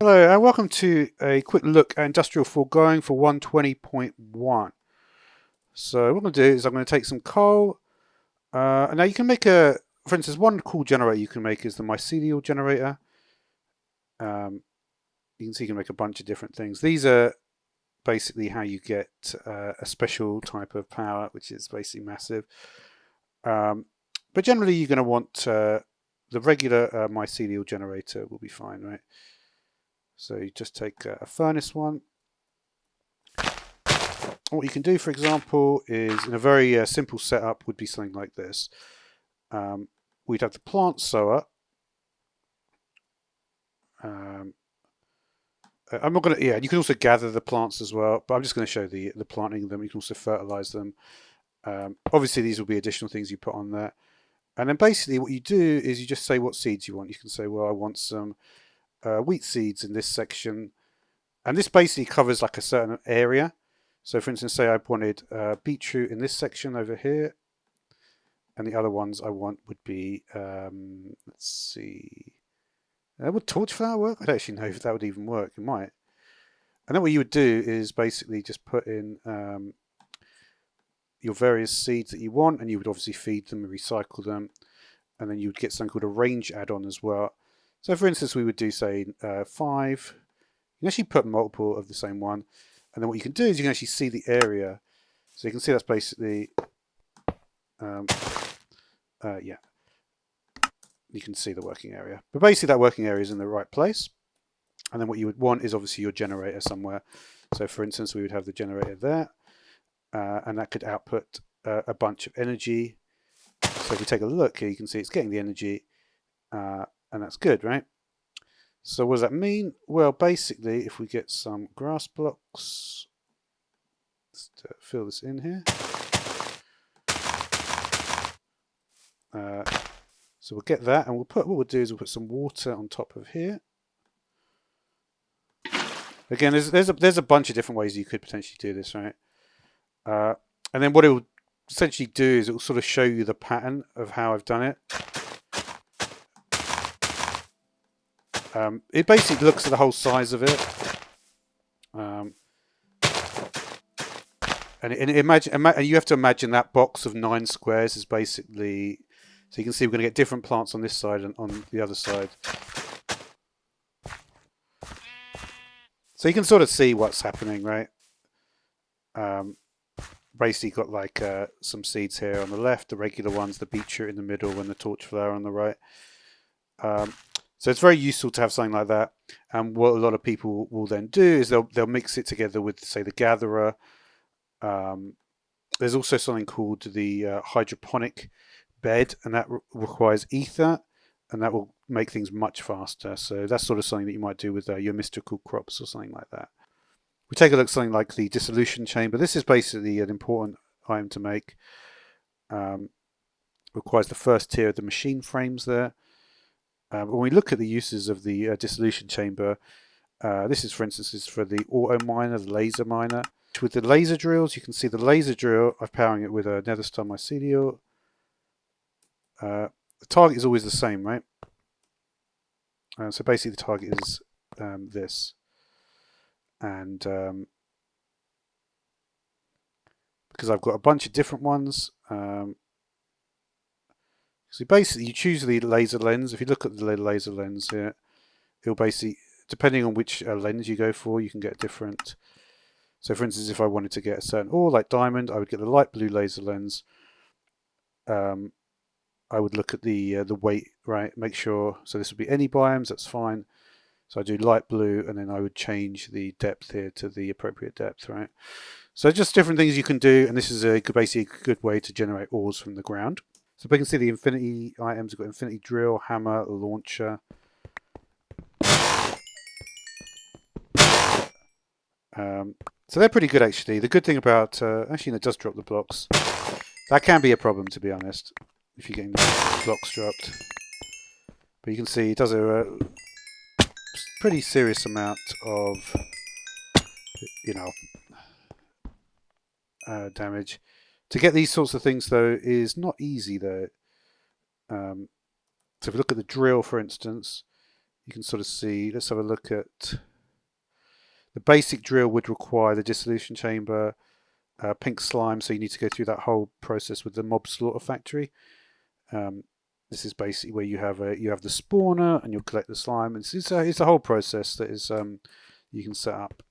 Hello and welcome to a quick look at industrial foregoing for 120.1. So what I'm going to do is I'm going to take some coal. And now you can make for instance, one cool generator you can make is the mycelial generator. You can see you can make a bunch of different things. These are basically how you get a special type of power, which is basically massive. But generally you're going to want the regular mycelial generator will be fine, right? So you just take a furnace one. What you can do, for example, is in a very simple setup would be something like this. We'd have the plant sower. I'm not going to, yeah, you can also gather the plants as well, but I'm just going to show the planting them. You can also fertilize them. Obviously, these will be additional things you put on there. And then basically what you do is you just say what seeds you want. You can say, well, I want some wheat seeds in this section. And this basically covers like a certain area. So for instance, say I wanted beetroot in this section over here. And the other ones I want would be, let's see, would torchflower work? I don't actually know if that would even work. It might. And then what you would do is basically just put in your various seeds that you want, and you would obviously feed them and recycle them. And then you would get something called a range add-on as well. So for instance, we would do, say, 5. You can actually put multiple of the same one. And then what you can do is you can actually see the area. So you can see that's basically, yeah, you can see the working area. But basically that working area is in the right place. And then what you would want is obviously your generator somewhere. So for instance, we would have the generator there. And that could output a bunch of energy. So if we take a look here, you can see it's getting the energy. And that's good, right? So what does that mean? Well, basically, if we get some grass blocks, let's fill this in here. So we'll get that, and what we'll do is we'll put some water on top of here. Again, there's a bunch of different ways you could potentially do this, right? And then what it will essentially do is it will sort of show you the pattern of how I've done it. It basically looks at the whole size of it, and you have to imagine that box of 9 squares is basically. So you can see we're going to get different plants on this side and on the other side. So you can sort of see what's happening, right? Basically got like some seeds here on the left, the regular ones, the beetroot in the middle, and the torchflower on the right. So it's very useful to have something like that. And what a lot of people will then do is they'll mix it together with, say, the gatherer. There's also something called the hydroponic bed, and that requires ether, and that will make things much faster. So that's sort of something that you might do with your mystical crops or something like that. We take a look at something like the dissolution chamber. This is basically an important item to make. Requires the first tier of the machine frames there. When we look at the uses of the dissolution chamber, this is, for instance, is for the auto miner, the laser miner. With the laser drills, you can see the laser drill, I'm powering it with a nether star mycelial. The target is always the same, right? So basically the target is this. And because I've got a bunch of different ones, so basically you choose the laser lens. If you look at the laser lens here, it'll basically, depending on which lens you go for, you can get different. So for instance, if I wanted to get a certain ore like diamond, I would get the light blue laser lens. I would look at the weight, right? Make sure, so this would be any biomes, that's fine. So I do light blue, and then I would change the depth here to the appropriate depth, right? So just different things you can do, and this is basically a good way to generate ores from the ground. So we can see the infinity items. We've got infinity drill, hammer, launcher. So they're pretty good, actually. The good thing about, actually, it does drop the blocks. That can be a problem, to be honest, if you're getting the blocks dropped. But you can see it does a pretty serious amount of, damage. To get these sorts of things, though, is not easy, though. So if we look at the drill, for instance, you can sort of see, let's have a look at the basic drill would require the dissolution chamber, pink slime, so you need to go through that whole process with the mob slaughter factory. This is basically where you have the spawner and you'll collect the slime. It's a whole process that is you can set up.